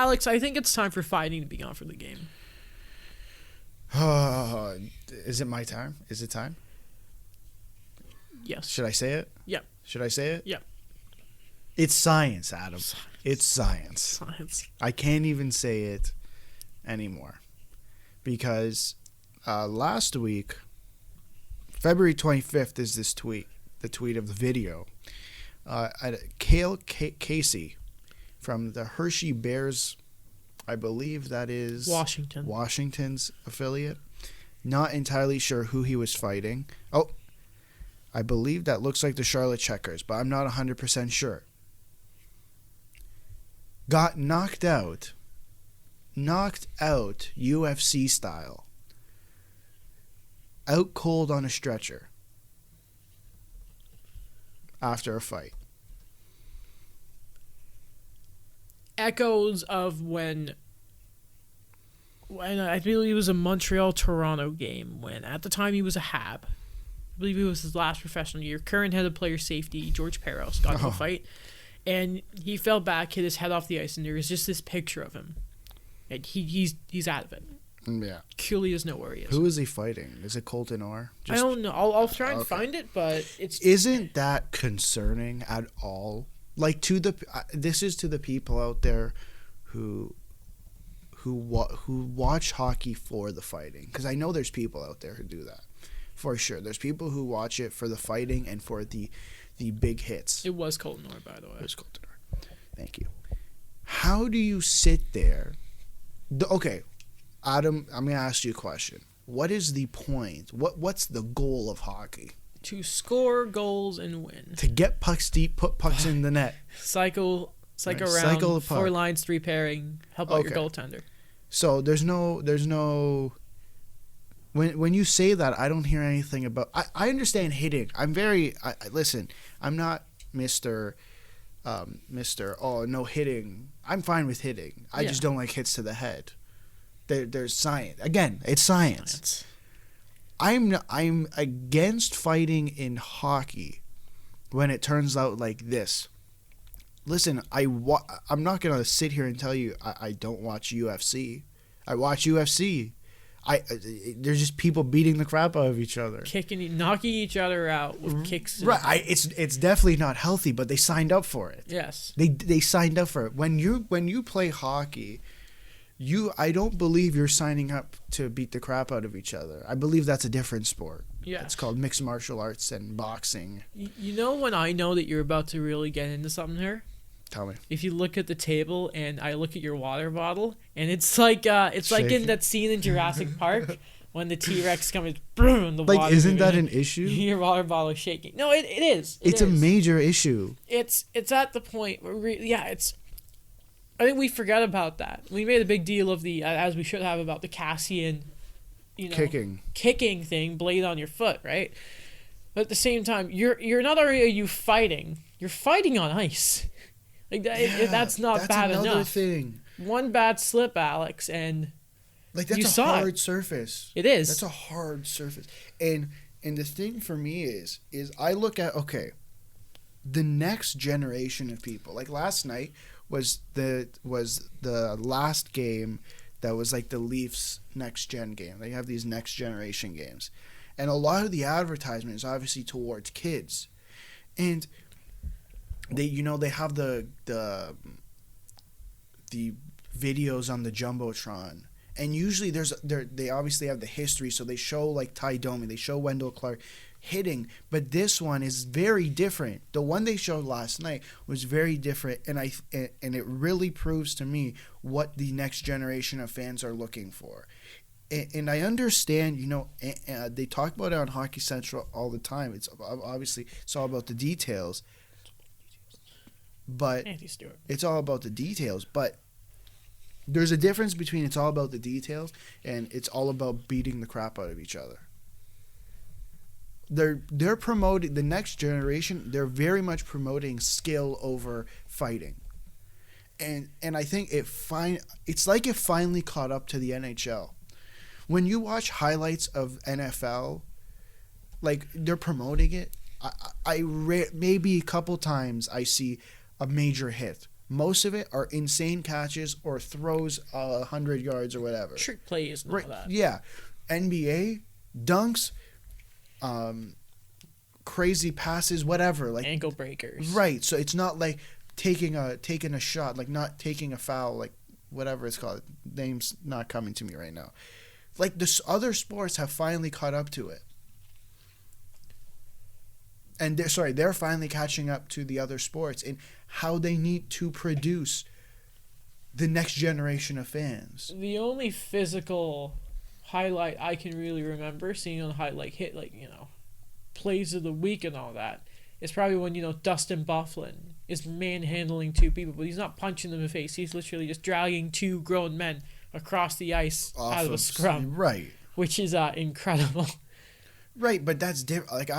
Alex, I think it's time for fighting to be gone from the game. Is it my time? Is it time? Yes. Should I say it? Yep. Should I say it? Yep. It's science, Adam. It's science. Science. I can't even say it anymore. Because last week, February 25th is this tweet, the tweet of the video. Kale Casey from the Hershey Bears, I believe that is Washington's affiliate. Not entirely sure who he was fighting. Oh, I believe that looks like the Charlotte Checkers, but I'm not 100% sure. Got knocked out UFC style. Out cold on a stretcher after a fight. Echoes of when I believe it was a Montreal-Toronto game when at the time he was a Hab. I believe it was his last professional year. Current head of player safety, George Peros, got into a fight. And he fell back, hit his head off the ice, and there was just this picture of him. And he's out of it. Yeah. Curly doesn't know where he is. Who is he fighting? Is it Colton Orr? I don't know. I'll try and find it, but it's... Isn't that concerning at all? Like, this is to the people out there who watch hockey for the fighting. Because I know there's people out there who do that. For sure. There's people who watch it for the fighting and for the big hits. It was Colton Orr, by the way. It was Colton Orr. Thank you. How do you sit there? Okay, Adam, I'm going to ask you a question. What is the point? What's the goal of hockey? To score goals and win. To get pucks deep, put pucks in the net. Cycle around, cycle 4 lines, 3 pairing, help out your goaltender. So there's no... When you say that, I don't hear anything about... I understand hitting. Listen, I'm not Mr. No hitting. I'm fine with hitting. I just don't like hits to the head. There's science. Again, it's science. I'm against fighting in hockey when it turns out like this. Listen, I'm not going to sit here and tell you I don't watch UFC. I watch UFC. There's just people beating the crap out of each other, knocking each other out with kicks. Right, it's definitely not healthy, but they signed up for it. Yes, they signed up for it. When you play hockey, I don't believe you're signing up to beat the crap out of each other. I believe that's a different sport. Yeah, it's called mixed martial arts and boxing. You know when I know that you're about to really get into something here? Tell me. If you look at the table and I look at your water bottle, and it's like in that scene in Jurassic Park when the T-Rex comes, boom, the water. Like, isn't that an issue? Your water bottle is shaking. No, it is. It's a major issue. It's at the point where I think we forgot about that. We made a big deal of as we should have, about the Cassian, kicking thing, blade on your foot, right? But at the same time, you're not only are you fighting, you're fighting on ice. Like that's not bad enough. That's another thing. One bad slip, Alex, and that's a hard surface. It is. That's a hard surface. And the thing for me is I look at the next generation of people. Like last night was the last game that was like the Leafs next gen game. They have these next generation games. And a lot of the advertisement is obviously towards kids. And they have the videos on the Jumbotron, and usually they obviously have the history, so they show like Ty Domi, they show Wendell Clark hitting, but this one is very different. The one they showed last night was very different, and it really proves to me what the next generation of fans are looking for. And I understand, they talk about it on Hockey Central all the time. It's obviously it's all about the details. But it's all about the details. But there's a difference between it's all about the details and it's all about beating the crap out of each other. They're promoting the next generation. They're very much promoting skill over fighting, and I think it's like it finally caught up to the NHL. When you watch highlights of NFL, like they're promoting it, maybe a couple times I see a major hit Most of it are insane catches or throws 100 yards or whatever. Trick plays and all that. Yeah. NBA, dunks, crazy passes, whatever. Like ankle breakers. Right. So it's not like taking a shot, like not taking a foul, like whatever it's called. Name's not coming to me right now. Like the other sports have finally caught up to it. And they're finally catching up to the other sports in how they need to produce the next generation of fans. The only physical highlight I can really remember seeing on highlight hit, like, plays of the week and all that, is probably when, Dustin Byfuglien is manhandling two people, but he's not punching them in the face. He's literally just dragging two grown men across the ice out of a scrum. Right. Which is incredible. Right, but that's different. Like,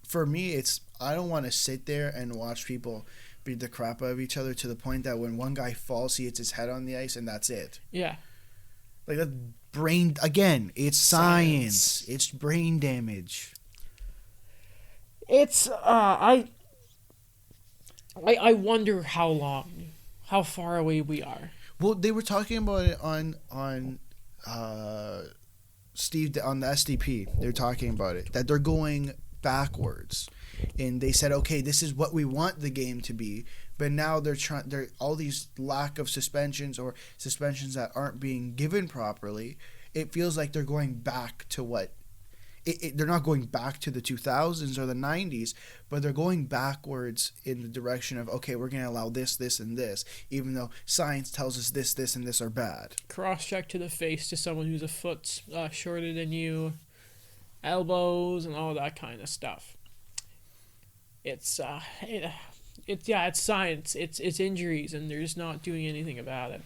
for me, I don't want to sit there and watch people beat the crap out of each other to the point that when one guy falls, he hits his head on the ice and that's it. Yeah. Like that brain, again, it's science. It's brain damage. It's I wonder how far away we are. Well, they were talking about it on Steve on the SDP. They're talking about it, that they're going backwards, and they said, okay, this is what we want the game to be, but now they're all these lack of suspensions or suspensions that aren't being given properly. It feels like they're going back to what they're not going back to the 2000s or the 90s, but they're going backwards in the direction of, okay, we're going to allow this, this, and this, even though science tells us this, this, and this are bad. Cross-check to the face to someone who's a foot shorter than you, elbows, and all that kind of stuff. It's science. It's injuries, and they're just not doing anything about it.